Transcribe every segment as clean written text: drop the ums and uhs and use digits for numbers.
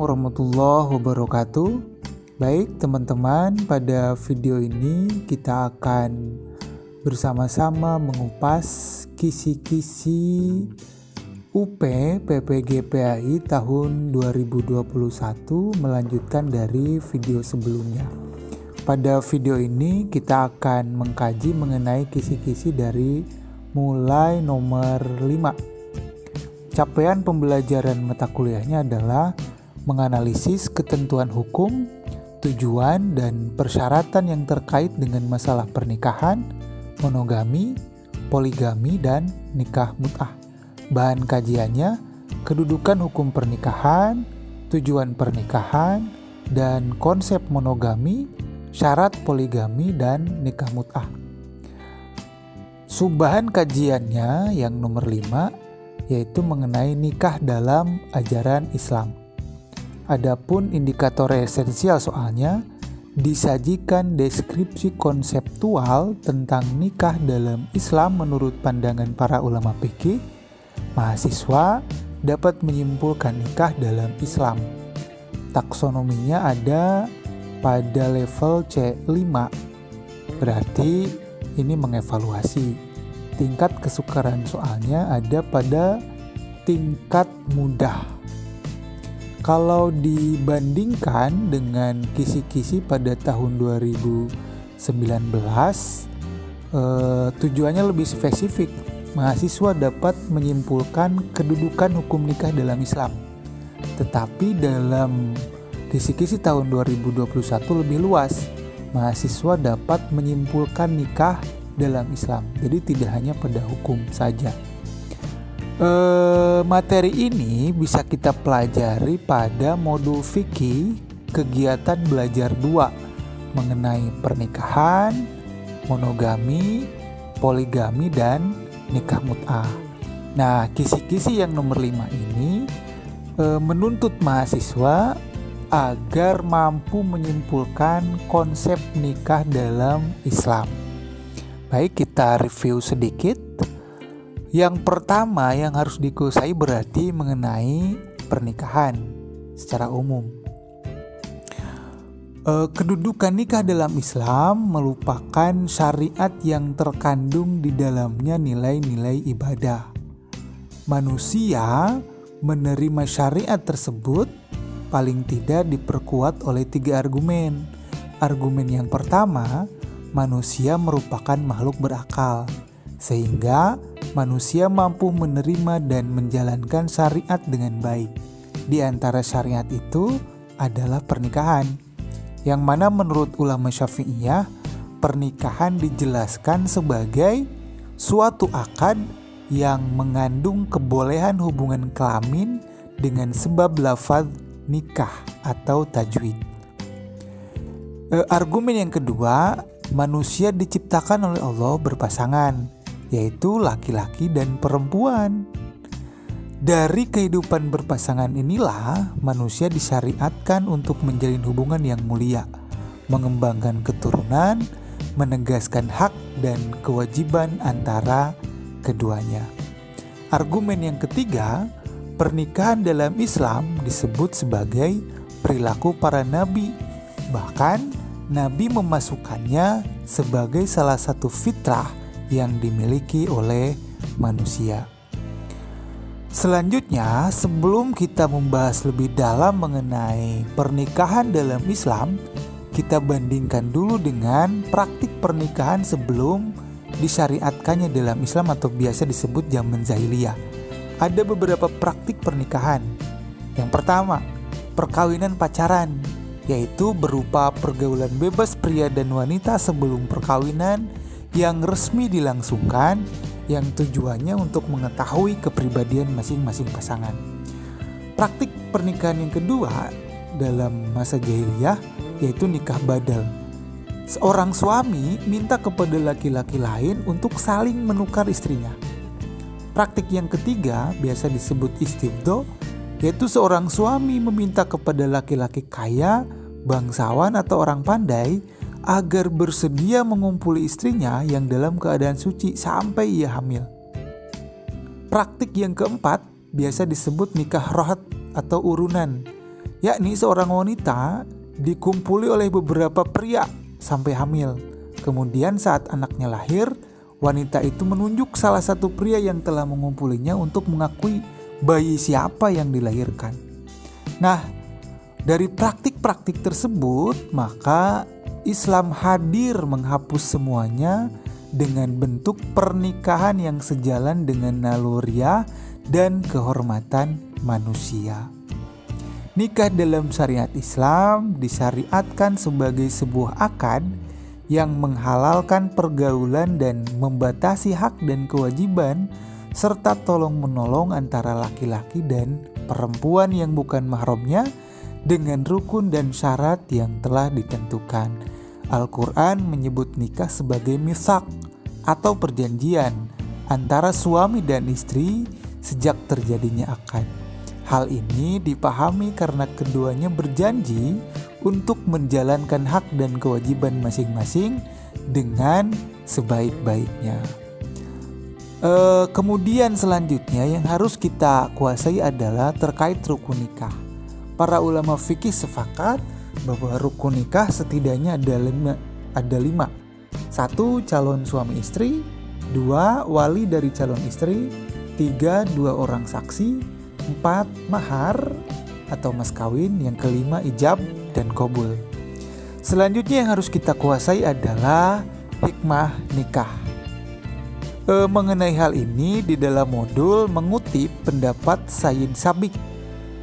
warahmatullahi wabarakatuh. Baik teman-teman, pada video ini kita akan bersama-sama mengupas kisi-kisi UP PPGPAI tahun 2021 melanjutkan dari video sebelumnya. Pada video ini kita akan mengkaji mengenai kisi-kisi dari mulai nomor 5. Capaian pembelajaran mata kuliahnya adalah menganalisis ketentuan hukum, tujuan, dan persyaratan yang terkait dengan masalah pernikahan, monogami, poligami, dan nikah mut'ah. Bahan kajiannya, kedudukan hukum pernikahan, tujuan pernikahan, dan konsep monogami, syarat poligami, dan nikah mut'ah. Subbahan kajiannya yang nomor 5, yaitu mengenai nikah dalam ajaran Islam. Adapun indikator esensial soalnya, disajikan deskripsi konseptual tentang nikah dalam Islam menurut pandangan para ulama fikih. Mahasiswa dapat menyimpulkan nikah dalam Islam. Taksonominya ada pada level C5, berarti ini mengevaluasi. Tingkat kesukaran soalnya ada pada tingkat mudah. Kalau dibandingkan dengan kisi-kisi pada tahun 2019, tujuannya lebih spesifik. Mahasiswa dapat menyimpulkan kedudukan hukum nikah dalam Islam. Tetapi dalam kisi-kisi tahun 2021 lebih luas. Mahasiswa dapat menyimpulkan nikah dalam Islam. Jadi tidak hanya pada hukum saja. Materi ini bisa kita pelajari pada modul fikih kegiatan belajar 2 mengenai pernikahan, monogami, poligami, dan nikah mut'ah. Nah, kisi-kisi yang nomor 5 ini menuntut mahasiswa agar mampu menyimpulkan konsep nikah dalam Islam. Baik, kita review sedikit. Yang pertama yang harus dikuasai berarti mengenai pernikahan secara umum. Kedudukan nikah dalam Islam merupakan syariat yang terkandung di dalamnya nilai-nilai ibadah. Manusia menerima syariat tersebut paling tidak diperkuat oleh 3 argumen. Argumen yang pertama, manusia merupakan makhluk berakal, sehingga manusia mampu menerima dan menjalankan syariat dengan baik. Di antara syariat itu adalah pernikahan, yang mana menurut ulama Syafi'iyah, pernikahan dijelaskan sebagai suatu akad yang mengandung kebolehan hubungan kelamin dengan sebab lafaz nikah atau tajwid. Argumen yang kedua, manusia diciptakan oleh Allah berpasangan, yaitu laki-laki dan perempuan. Dari kehidupan berpasangan inilah manusia disyariatkan untuk menjalin hubungan yang mulia, mengembangkan keturunan, menegaskan hak dan kewajiban antara keduanya. Argumen yang ketiga, pernikahan dalam Islam disebut sebagai perilaku para nabi. Bahkan Nabi memasukkannya sebagai salah satu fitrah yang dimiliki oleh manusia. Selanjutnya, sebelum kita membahas lebih dalam mengenai pernikahan dalam Islam, kita bandingkan dulu dengan praktik pernikahan sebelum disyariatkannya dalam Islam atau biasa disebut zaman jahiliyah. Ada beberapa praktik pernikahan. Yang pertama, perkawinan pacaran, yaitu berupa pergaulan bebas pria dan wanita sebelum perkawinan yang resmi dilangsungkan, yang tujuannya untuk mengetahui kepribadian masing-masing pasangan. Praktik pernikahan yang kedua dalam masa jahiliyah yaitu nikah badal. Seorang suami minta kepada laki-laki lain untuk saling menukar istrinya. Praktik yang ketiga biasa disebut istifdo, yaitu seorang suami meminta kepada laki-laki kaya, bangsawan, atau orang pandai agar bersedia mengumpuli istrinya yang dalam keadaan suci sampai ia hamil. Praktik yang keempat biasa disebut nikah rohat atau urunan, yakni seorang wanita dikumpuli oleh beberapa pria sampai hamil. Kemudian saat anaknya lahir, wanita itu menunjuk salah satu pria yang telah mengumpulinya untuk mengakui bayi siapa yang dilahirkan. Nah, dari praktik-praktik tersebut, maka Islam hadir menghapus semuanya dengan bentuk pernikahan yang sejalan dengan naluriah dan kehormatan manusia. Nikah dalam syariat Islam disyariatkan sebagai sebuah akad yang menghalalkan pergaulan dan membatasi hak dan kewajiban serta tolong-menolong antara laki-laki dan perempuan yang bukan mahramnya dengan rukun dan syarat yang telah ditentukan. Al-Quran menyebut nikah sebagai mitsaq atau perjanjian antara suami dan istri sejak terjadinya akad. Hal ini dipahami karena keduanya berjanji untuk menjalankan hak dan kewajiban masing-masing dengan sebaik-baiknya. Kemudian selanjutnya yang harus kita kuasai adalah terkait rukun nikah. Para ulama fikih sepakat bahwa rukun nikah setidaknya ada lima. 1. Calon suami istri. 2. Wali dari calon istri. 3. 2 orang saksi. 4. Mahar atau mas kawin. Yang kelima ijab dan qabul. Selanjutnya yang harus kita kuasai adalah hikmah nikah. Mengenai hal ini di dalam modul mengutip pendapat Sayyid Sabiq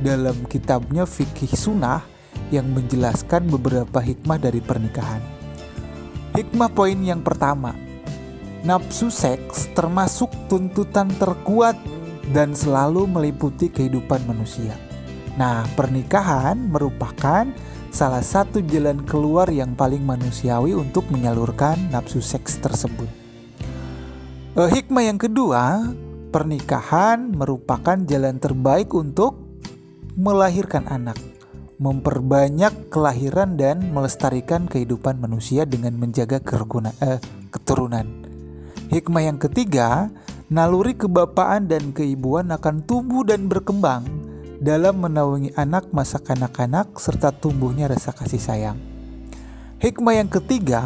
dalam kitabnya Fikih Sunnah yang menjelaskan beberapa hikmah dari pernikahan. Hikmah poin yang pertama, nafsu seks termasuk tuntutan terkuat dan selalu meliputi kehidupan manusia. Nah, pernikahan merupakan salah satu jalan keluar yang paling manusiawi untuk menyalurkan nafsu seks tersebut. Hikmah yang kedua, pernikahan merupakan jalan terbaik untuk melahirkan anak, memperbanyak kelahiran dan melestarikan kehidupan manusia dengan menjaga keturunan. Hikmah yang ketiga, naluri kebapaan dan keibuan akan tumbuh dan berkembang dalam menaungi anak masa kanak-kanak serta tumbuhnya rasa kasih sayang. Hikmah yang ketiga,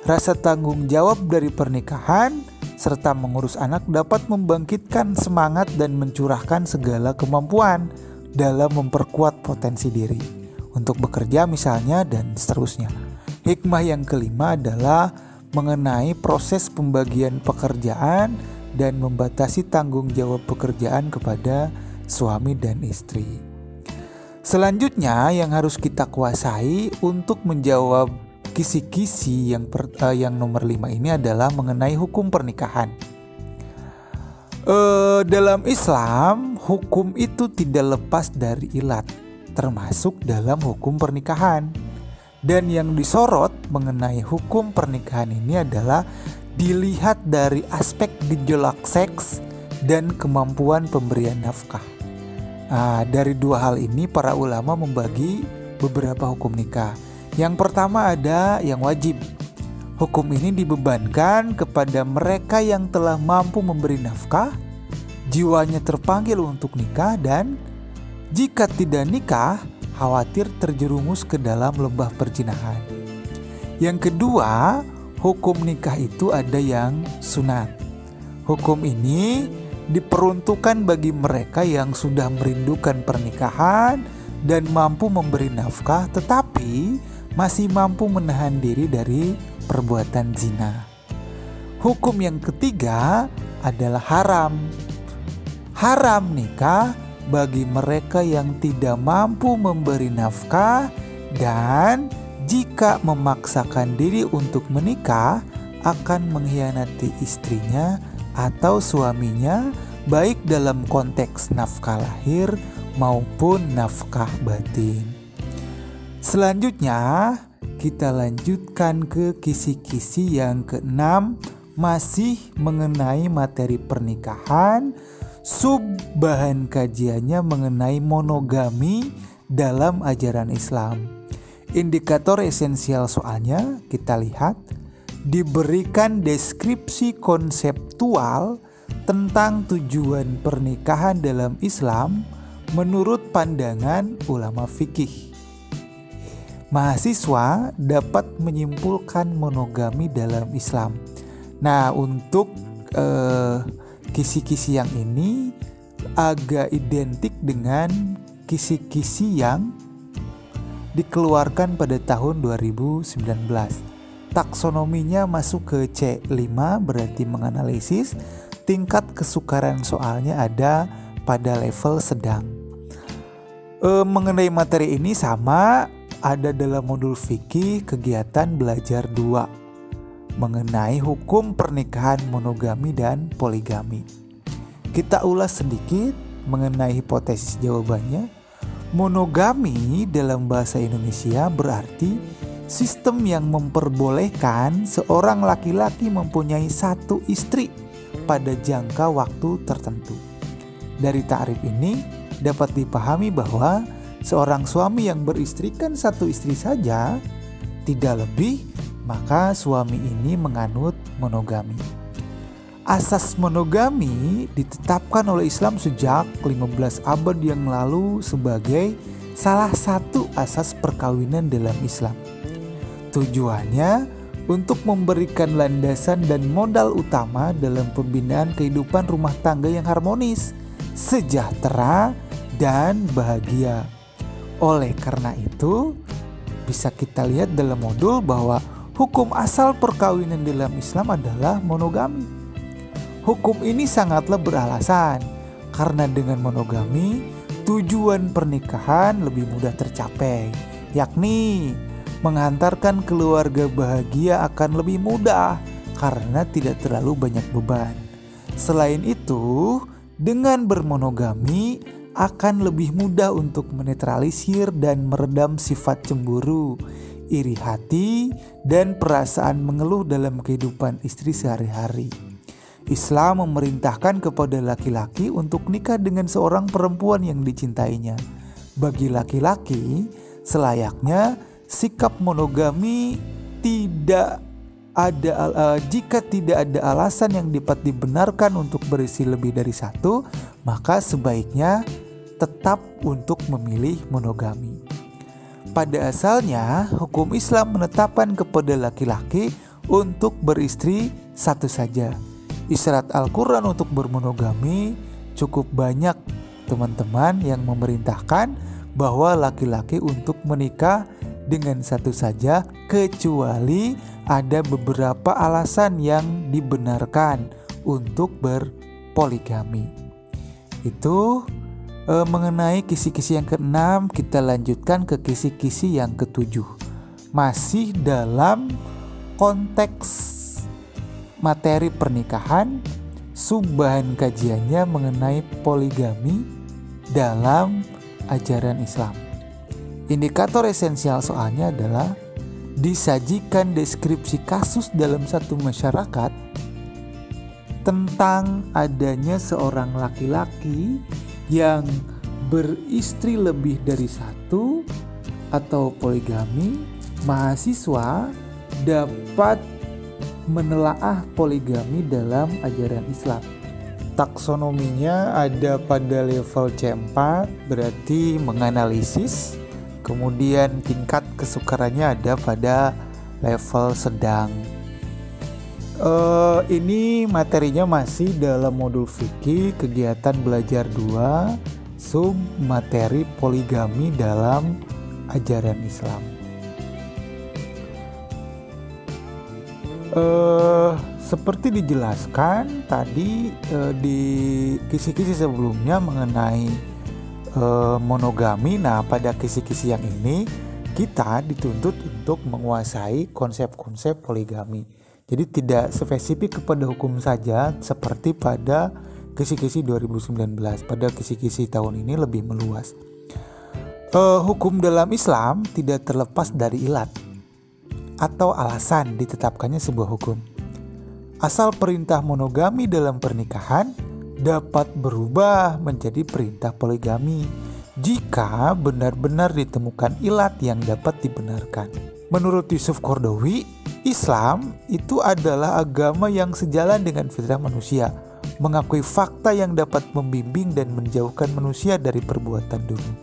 rasa tanggung jawab dari pernikahan serta mengurus anak dapat membangkitkan semangat dan mencurahkan segala kemampuan dalam memperkuat potensi diri untuk bekerja misalnya dan seterusnya. Hikmah yang kelima adalah mengenai proses pembagian pekerjaan dan membatasi tanggung jawab pekerjaan kepada suami dan istri. Selanjutnya yang harus kita kuasai untuk menjawab kisi-kisi yang nomor 5 ini adalah mengenai hukum pernikahan. Dalam Islam, hukum itu tidak lepas dari ilat, termasuk dalam hukum pernikahan. Dan yang disorot mengenai hukum pernikahan ini adalah dilihat dari aspek gejolak seks dan kemampuan pemberian nafkah. Dari dua hal ini para ulama membagi beberapa hukum nikah. Yang pertama ada yang wajib. Hukum ini dibebankan kepada mereka yang telah mampu memberi nafkah, jiwanya terpanggil untuk nikah, dan jika tidak nikah, khawatir terjerumus ke dalam lembah perzinahan. Yang kedua, hukum nikah itu ada yang sunat. Hukum ini diperuntukkan bagi mereka yang sudah merindukan pernikahan dan mampu memberi nafkah tetapi masih mampu menahan diri dari perbuatan zina. Hukum yang ketiga adalah haram. Haram nikah bagi mereka yang tidak mampu memberi nafkah dan jika memaksakan diri untuk menikah akan mengkhianati istrinya atau suaminya baik dalam konteks nafkah lahir maupun nafkah batin. Selanjutnya kita lanjutkan ke kisi-kisi yang keenam, masih mengenai materi pernikahan. Sub bahan kajiannya mengenai monogami dalam ajaran Islam. Indikator esensial soalnya kita lihat diberikan deskripsi konseptual tentang tujuan pernikahan dalam Islam menurut pandangan ulama fikih. Mahasiswa dapat menyimpulkan monogami dalam Islam. Nah, untuk kisi-kisi yang ini agak identik dengan kisi-kisi yang dikeluarkan pada tahun 2019. Taksonominya masuk ke C5, berarti menganalisis. Tingkat kesukaran soalnya ada pada level sedang. Mengenai materi ini sama ada dalam modul fikih kegiatan belajar 2 mengenai hukum pernikahan monogami dan poligami. Kita ulas sedikit mengenai hipotesis jawabannya. Monogami dalam bahasa Indonesia berarti sistem yang memperbolehkan seorang laki-laki mempunyai satu istri pada jangka waktu tertentu. Dari ta'rif ini dapat dipahami bahwa seorang suami yang beristrikan satu istri saja, tidak lebih, maka suami ini menganut monogami. Asas monogami ditetapkan oleh Islam sejak 15 abad yang lalu sebagai salah satu asas perkawinan dalam Islam. Tujuannya untuk memberikan landasan dan modal utama dalam pembinaan kehidupan rumah tangga yang harmonis, sejahtera, dan bahagia. Oleh karena itu, bisa kita lihat dalam modul bahwa hukum asal perkawinan dalam Islam adalah monogami. Hukum ini sangatlah beralasan, karena dengan monogami, tujuan pernikahan lebih mudah tercapai, yakni menghantarkan keluarga bahagia akan lebih mudah karena tidak terlalu banyak beban. Selain itu, dengan bermonogami akan lebih mudah untuk menetralisir dan meredam sifat cemburu, iri hati, dan perasaan mengeluh dalam kehidupan istri sehari-hari. Islam memerintahkan kepada laki-laki untuk nikah dengan seorang perempuan yang dicintainya. Bagi laki-laki, selayaknya sikap monogami jika tidak ada alasan yang dapat dibenarkan untuk beristri lebih dari satu, maka sebaiknya tetap untuk memilih monogami. Pada asalnya, hukum Islam menetapkan kepada laki-laki untuk beristri satu saja. Isyarat Al-Quran untuk bermonogami cukup banyak, teman-teman, yang memerintahkan bahwa laki-laki untuk menikah dengan satu saja kecuali ada beberapa alasan yang dibenarkan untuk berpoligami. Itu mengenai kisi-kisi yang ke-6, kita lanjutkan ke kisi-kisi yang ke-7. Masih dalam konteks materi pernikahan, subbahan kajiannya mengenai poligami dalam ajaran Islam. Indikator esensial soalnya adalah disajikan deskripsi kasus dalam satu masyarakat tentang adanya seorang laki-laki yang beristri lebih dari satu atau poligami. Mahasiswa dapat menelaah poligami dalam ajaran Islam. Taksonominya ada pada level C4, berarti menganalisis. Kemudian tingkat kesukarannya ada pada level sedang. Ini materinya masih dalam modul fikih kegiatan belajar 2, sub materi poligami dalam ajaran Islam. Seperti dijelaskan tadi di kisi-kisi sebelumnya mengenai monogami. Nah, pada kisi-kisi yang ini kita dituntut untuk menguasai konsep-konsep poligami. Jadi tidak spesifik kepada hukum saja seperti pada kisi-kisi 2019. Pada kisi-kisi tahun ini lebih meluas. Hukum dalam Islam tidak terlepas dari ilat atau alasan ditetapkannya sebuah hukum. Asal perintah monogami dalam pernikahan dapat berubah menjadi perintah poligami jika benar-benar ditemukan ilat yang dapat dibenarkan. Menurut Yusuf Qaradawi, Islam itu adalah agama yang sejalan dengan fitrah manusia. mengakui fakta yang dapat membimbing dan menjauhkan manusia dari perbuatan dungu.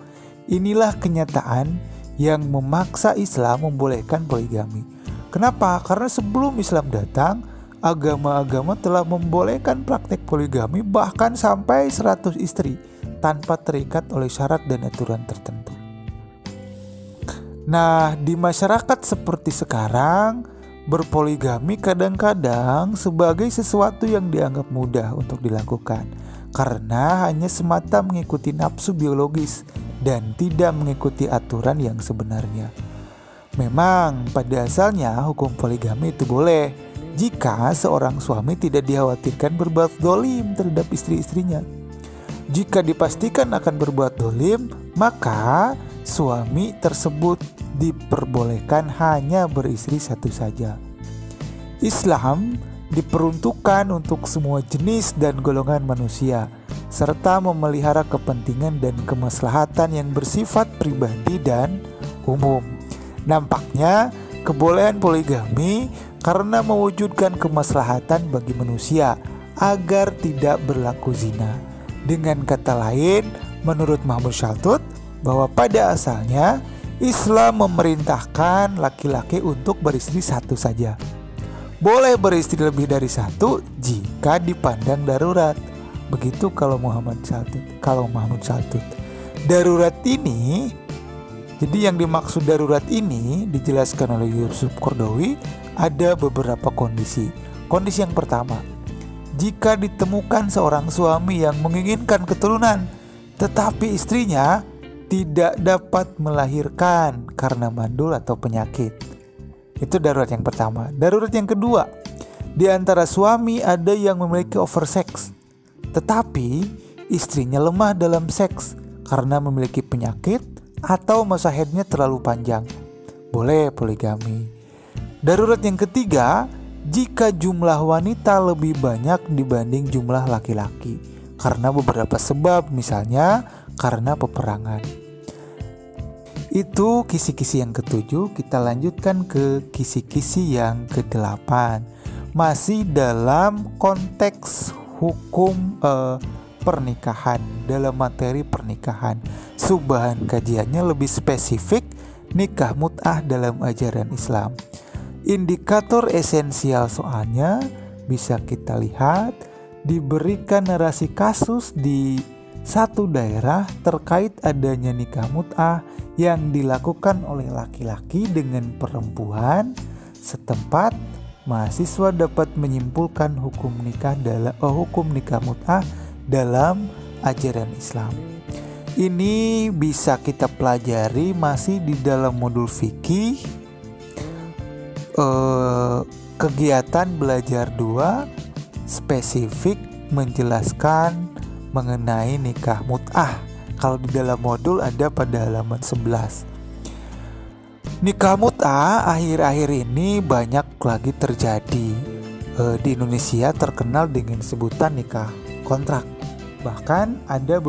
Inilah kenyataan yang memaksa Islam membolehkan poligami. Kenapa? Karena sebelum Islam datang, agama-agama telah membolehkan praktek poligami bahkan sampai 100 istri tanpa terikat oleh syarat dan aturan tertentu. Nah, di masyarakat seperti sekarang, berpoligami kadang-kadang sebagai sesuatu yang dianggap mudah untuk dilakukan karena hanya semata mengikuti nafsu biologis dan tidak mengikuti aturan yang sebenarnya. Memang pada asalnya hukum poligami itu boleh jika seorang suami tidak dikhawatirkan berbuat dolim terhadap istri-istrinya. Jika dipastikan akan berbuat dolim, maka suami tersebut diperbolehkan hanya beristri satu saja. Islam diperuntukkan untuk semua jenis dan golongan manusia, serta memelihara kepentingan dan kemaslahatan yang bersifat pribadi dan umum. Nampaknya kebolehan poligami karena mewujudkan kemaslahatan bagi manusia agar tidak berlaku zina. Dengan kata lain, menurut Mahmud Shaltut, bahwa pada asalnya Islam memerintahkan laki-laki untuk beristri satu saja. Boleh beristri lebih dari satu jika dipandang darurat. Begitu kalau Mahmud Shaltut. Darurat ini, jadi yang dimaksud darurat ini dijelaskan oleh Yusuf Qaradawi ada beberapa kondisi. Kondisi yang pertama, jika ditemukan seorang suami yang menginginkan keturunan tetapi istrinya tidak dapat melahirkan karena mandul atau penyakit. Itu darurat yang pertama. Darurat yang kedua, di antara suami ada yang memiliki oversex, tetapi istrinya lemah dalam seks karena memiliki penyakit atau masa haidnya terlalu panjang. Boleh poligami. Darurat yang ketiga, jika jumlah wanita lebih banyak dibanding jumlah laki-laki karena beberapa sebab, misalnya karena peperangan. Itu kisi-kisi yang ketujuh. Kita lanjutkan ke kisi-kisi yang ke-8. Masih dalam konteks hukum pernikahan, dalam materi pernikahan. Subahan kajiannya lebih spesifik, nikah mut'ah dalam ajaran Islam. Indikator esensial soalnya bisa kita lihat diberikan narasi kasus di satu daerah terkait adanya nikah mut'ah yang dilakukan oleh laki-laki dengan perempuan setempat. Mahasiswa dapat menyimpulkan hukum nikah mut'ah dalam ajaran Islam. Ini bisa kita pelajari masih di dalam modul fikih kegiatan belajar 2 spesifik menjelaskan mengenai nikah mut'ah. Kalau di dalam modul ada pada halaman 11. Nikah mut'ah akhir-akhir ini banyak lagi terjadi. Di Indonesia terkenal dengan sebutan nikah kontrak. Bahkan ada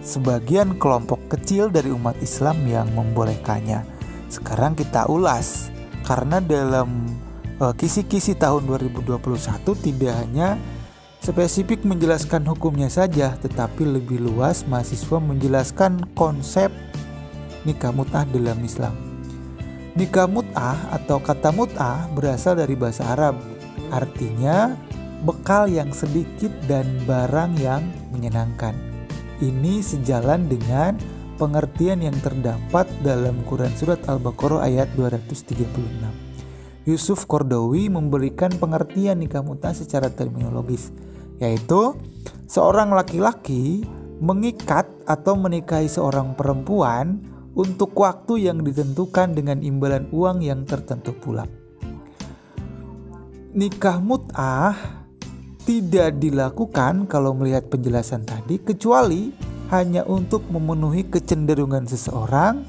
sebagian kelompok kecil dari umat Islam yang membolehkannya. Sekarang kita ulas, karena dalam kisi-kisi tahun 2021 tidak hanya spesifik menjelaskan hukumnya saja, tetapi lebih luas mahasiswa menjelaskan konsep nikah mut'ah dalam Islam. Nikah mut'ah atau kata mut'ah berasal dari bahasa Arab, artinya bekal yang sedikit dan barang yang menyenangkan. Ini sejalan dengan pengertian yang terdapat dalam Quran Surat Al-Baqarah ayat 236. Yusuf Qaradawi memberikan pengertian nikah mut'ah secara terminologis, yaitu seorang laki-laki mengikat atau menikahi seorang perempuan untuk waktu yang ditentukan dengan imbalan uang yang tertentu pula. Nikah mut'ah tidak dilakukan kalau melihat penjelasan tadi kecuali hanya untuk memenuhi kecenderungan seseorang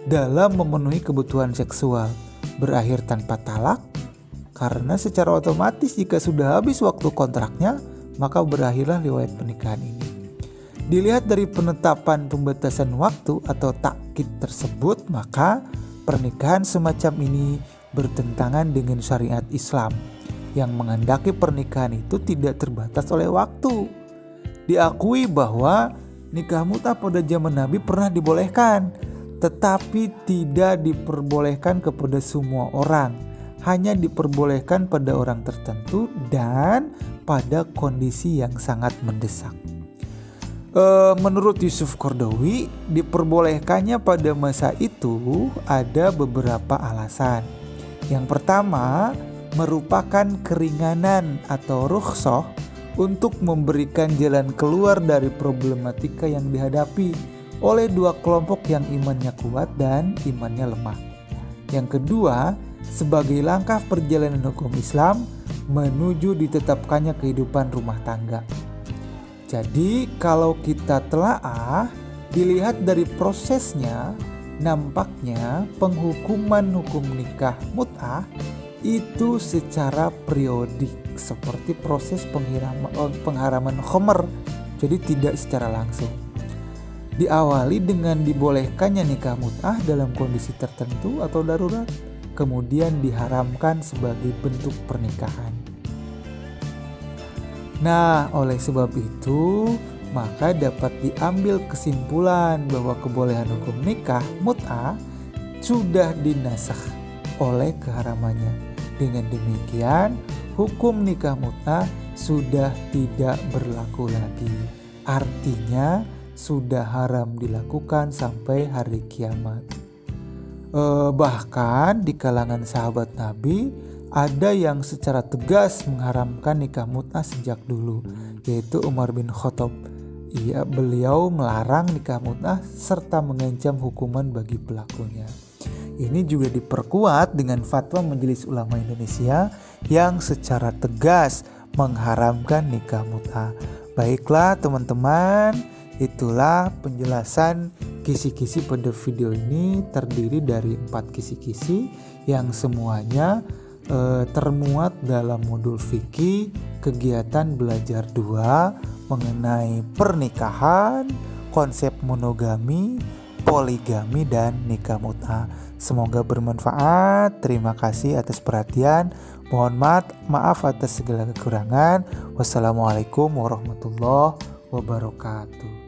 dalam memenuhi kebutuhan seksual, berakhir tanpa talak, karena secara otomatis jika sudah habis waktu kontraknya maka berakhirlah riwayat pernikahan ini. Dilihat dari penetapan pembatasan waktu atau takkid tersebut, maka pernikahan semacam ini bertentangan dengan syariat Islam. yang menghendaki pernikahan itu tidak terbatas oleh waktu. Diakui bahwa nikah mut'ah pada zaman Nabi pernah dibolehkan, tetapi tidak diperbolehkan kepada semua orang, hanya diperbolehkan pada orang tertentu dan pada kondisi yang sangat mendesak. Menurut Yusuf Qaradawi, diperbolehkannya pada masa itu ada beberapa alasan. Yang pertama, merupakan keringanan atau rukhsah untuk memberikan jalan keluar dari problematika yang dihadapi oleh dua kelompok yang imannya kuat dan imannya lemah. Yang kedua, sebagai langkah perjalanan hukum Islam menuju ditetapkannya kehidupan rumah tangga. Jadi kalau kita telaah, dilihat dari prosesnya, nampaknya penghukuman hukum nikah mut'ah itu secara periodik seperti proses pengharaman khamr, jadi tidak secara langsung. Diawali dengan dibolehkannya nikah mut'ah dalam kondisi tertentu atau darurat, kemudian diharamkan sebagai bentuk pernikahan. Nah, oleh sebab itu, maka dapat diambil kesimpulan bahwa kebolehan hukum nikah mut'ah sudah dinasakh oleh keharamannya. Dengan demikian, hukum nikah mut'ah sudah tidak berlaku lagi. Artinya, sudah haram dilakukan sampai hari kiamat. Bahkan di kalangan sahabat Nabi, ada yang secara tegas mengharamkan nikah mut'ah sejak dulu, yaitu Umar bin Khattab. Beliau melarang nikah mut'ah serta mengancam hukuman bagi pelakunya. Ini juga diperkuat dengan fatwa Majelis Ulama Indonesia yang secara tegas mengharamkan nikah mut'ah. Baiklah teman-teman, itulah penjelasan kisi-kisi pada video ini, terdiri dari 4 kisi-kisi yang semuanya termuat dalam modul fikih kegiatan belajar 2 mengenai pernikahan, konsep monogami, poligami, dan nikah mut'ah. Semoga bermanfaat. Terima kasih atas perhatian. Mohon maaf atas segala kekurangan. Wassalamualaikum warahmatullahi wabarakatuh.